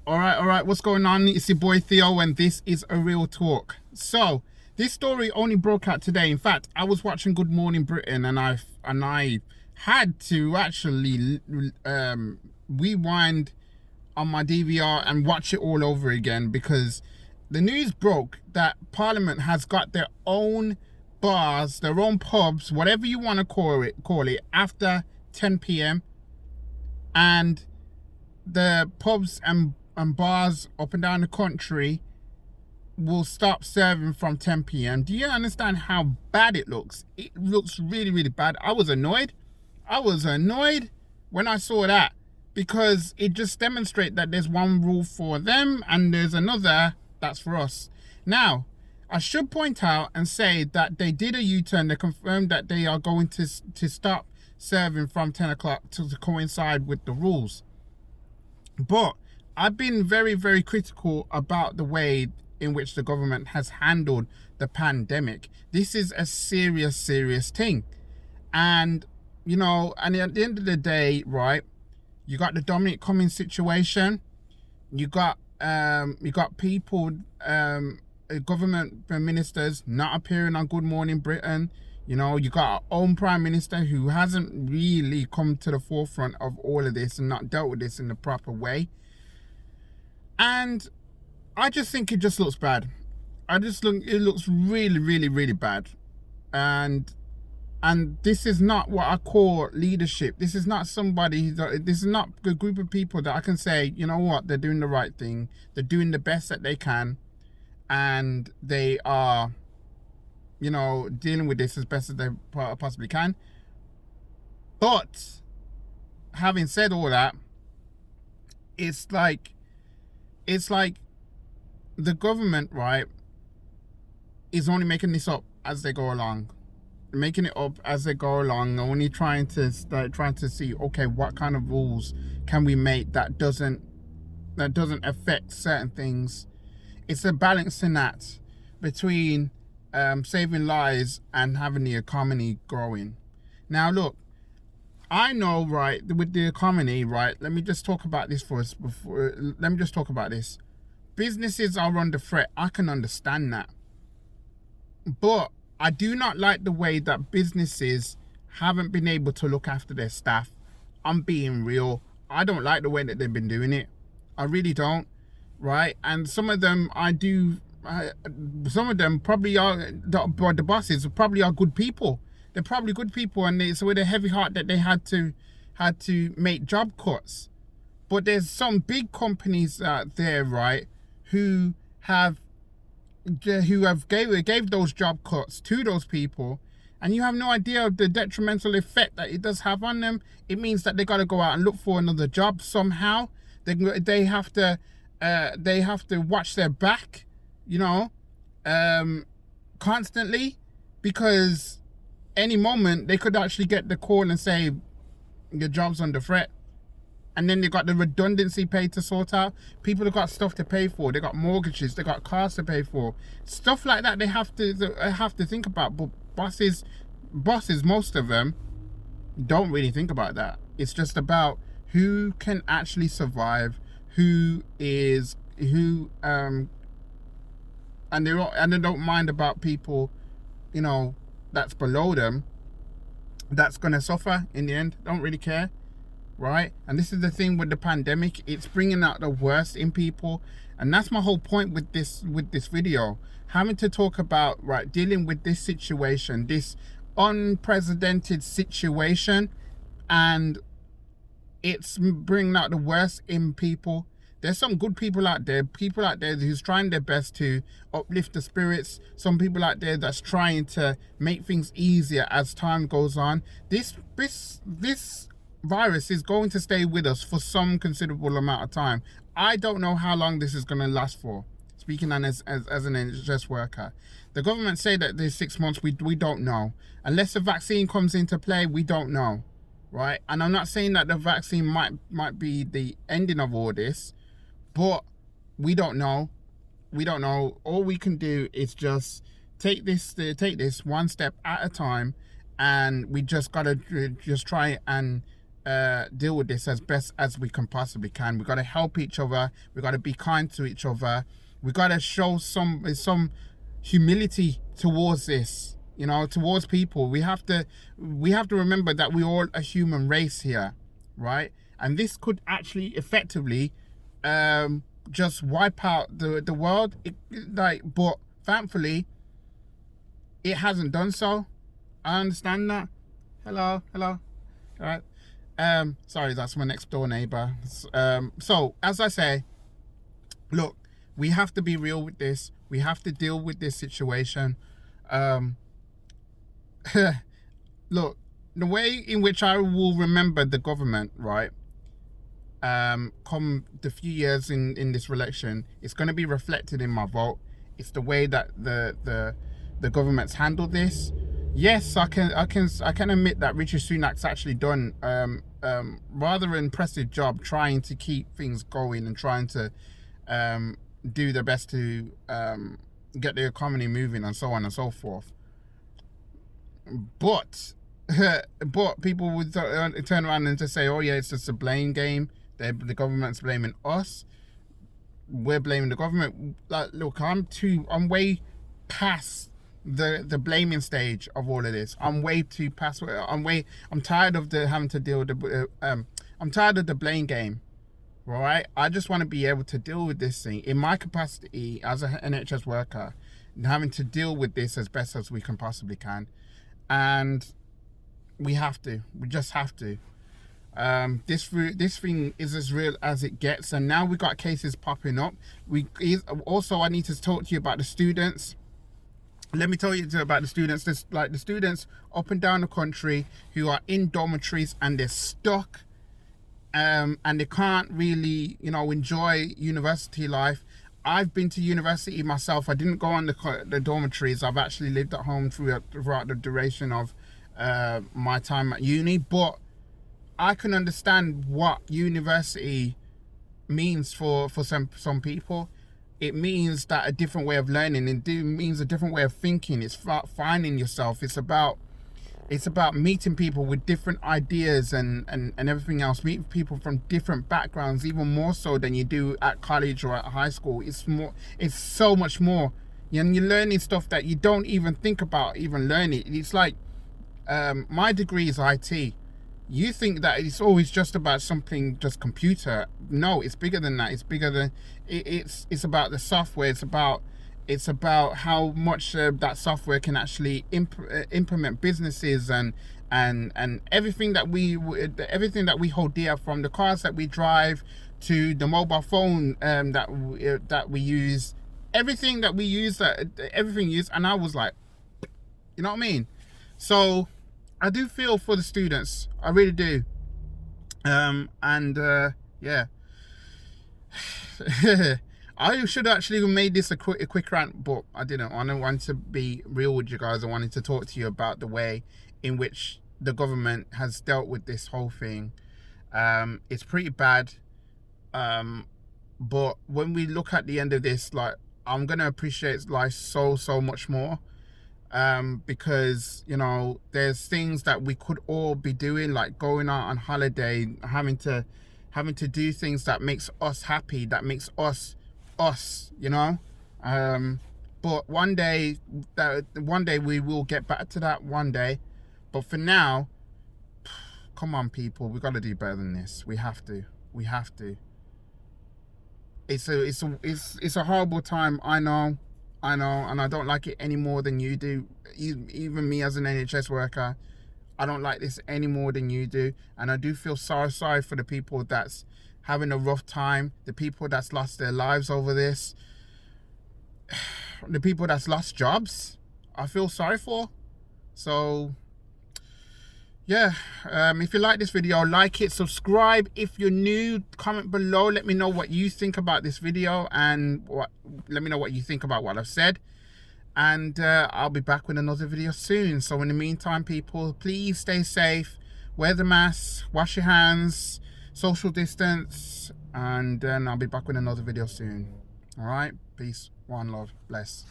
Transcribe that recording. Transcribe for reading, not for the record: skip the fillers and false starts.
All right. What's going on? It's your boy Theo, and this is a real talk. So, this story only broke out today. In fact, I was watching Good Morning Britain, and I had to actually rewind on my DVR and watch it all over again because the news broke that Parliament has got their own bars, their own pubs, whatever you want to call it, after 10 p.m. and the pubs and bars up and down the country will stop serving from 10 p.m. Do you understand how bad it looks? It looks really, really bad. I was annoyed when I saw that because it just demonstrates that there's one rule for them and there's another that's for us. Now, I should point out and say that they did a U-turn. They confirmed that they are going to stop serving from 10 o'clock to coincide with the rules. But I've been very, very critical about the way in which the government has handled the pandemic. This is a serious, serious thing. And, you know, and at the end of the day, right, you got the Dominic Cummings situation. You got people, government ministers not appearing on Good Morning Britain. You know, you got our own Prime Minister who hasn't really come to the forefront of all of this and not dealt with this in the proper way. And I just think it just looks bad. It looks really, really, really bad. And this is not what I call leadership. This is not this is not a group of people that I can say, you know what, they're doing the right thing. They're doing the best that they can. And they are, you know, dealing with this as best as they possibly can. But having said all that, it's like the government, right, is only making this up as they go along. Making it up as they go along, only trying to see, okay, what kind of rules can we make that doesn't affect certain things. It's a balancing act between saving lives and having the economy growing. Now, look, I know, right, with the economy, right, let me just talk about this let me just talk about this. Businesses are under threat. I can understand that. But I do not like the way that businesses haven't been able to look after their staff. I'm being real. I don't like the way that they've been doing it. I really don't, right? And some of them some of them probably are, the bosses probably are good people. They're probably good people, and it's with a heavy heart that they had to make job cuts. But there's some big companies out there, right, who gave those job cuts to those people, and you have no idea of the detrimental effect that it does have on them. It means that they got to go out and look for another job somehow. They have to watch their back, you know, constantly, because any moment they could actually get the call and say your job's under threat. And then they got the redundancy pay to sort out. People have got stuff to pay for. They got mortgages. They got cars to pay for. Stuff like that they have to think about. But bosses, most of them don't really think about that. It's just about who can actually survive, and they don't mind about people, you know, that's below them, that's gonna suffer in the end. Don't really care. Right? And this is the thing with the pandemic, it's bringing out the worst in people, and that's my whole point with this video, having to talk about, right, dealing with this situation, this unprecedented situation, and it's bringing out the worst in people. There's some good people out there who's trying their best to uplift the spirits, some people out there that's trying to make things easier as time goes on. This virus is going to stay with us for some considerable amount of time. I don't know how long this is going to last for. Speaking as an NHS worker, the government say that there's 6 months. We don't know. Unless the vaccine comes into play, we don't know, right? And I'm not saying that the vaccine might be the ending of all this, but we don't know. We don't know. All we can do is just take this one step at a time, and we just gotta just try and deal with this as best as we can possibly can. We got to help each other. We got to be kind to each other. We got to show some humility towards this, you know, towards people. We have to remember that we're all a human race here, right? And this could actually effectively just wipe out the world. But thankfully, it hasn't done so. I understand that. Hello. All right. Sorry, that's my next door neighbor. So as I say, look, we have to be real with this. We have to deal with this situation. Look, the way in which I will remember the government, right, come the few years in this election, it's going to be reflected in my vote. It's the way that the government's handled this. Yes, I can admit that Richard Sunak's actually done rather impressive job trying to keep things going and trying to do their best to get the economy moving and so on and so forth. But people would turn around and just say, oh yeah, it's just a blame game. The government's blaming us. We're blaming the government. Like, look, I'm way past the blaming stage of all of this. I'm way too past. I'm tired of having to deal with the I'm tired of the blame game. Right? I just want to be able to deal with this thing in my capacity as an NHS worker, and having to deal with this as best as we can possibly can. And we just have to. This thing is as real as it gets, and now we got cases popping up. I need to talk to you about the students. Let me tell you about the students. There's like the students up and down the country who are in dormitories and they're stuck, and they can't really, enjoy university life. I've been to university myself. I didn't go on the dormitories. I've actually lived at home throughout the duration of my time at uni, but I can understand what university means for some people. It means that a different way of learning. It means a different way of thinking. It's finding yourself. It's about meeting people with different ideas and everything else. Meeting people from different backgrounds, even more so than you do at college or at high school. It's so much more. And you're learning stuff that you don't even think about even learning. It's like my degree is IT. You think that it's always just about something, just computer. No, it's bigger than that. It's bigger than it's about the software. It's about how much that software can actually implement businesses and everything that we hold dear, from the cars that we drive to the mobile phone that we use, everything that we use, everything used. And I was like, you know what I mean? So I do feel for the students. I really do. Yeah. I should actually have made this a quick rant, but I didn't. I wanted to be real with you guys. I wanted to talk to you about the way in which the government has dealt with this whole thing. It's pretty bad. But when we look at the end of this, like, I'm going to appreciate life so much more. Because, there's things that we could all be doing, like going out on holiday, having to do things that makes us happy, that makes us, but one day we will get back to that one day. But for now, come on, people, we got to do better than this. We have to. It's a horrible time. I know, and I don't like it any more than you do. Even me as an NHS worker, I don't like this any more than you do. And I do feel sorry for the people that's having a rough time, the people that's lost their lives over this, the people that's lost jobs, I feel sorry for. So, yeah, if you like this video, like it, subscribe. If you're new, comment below. Let me know what you think about this video, and let me know what you think about what I've said. And I'll be back with another video soon. So in the meantime, people, please stay safe, wear the mask, wash your hands, social distance, and then I'll be back with another video soon. All right, peace, one love, bless.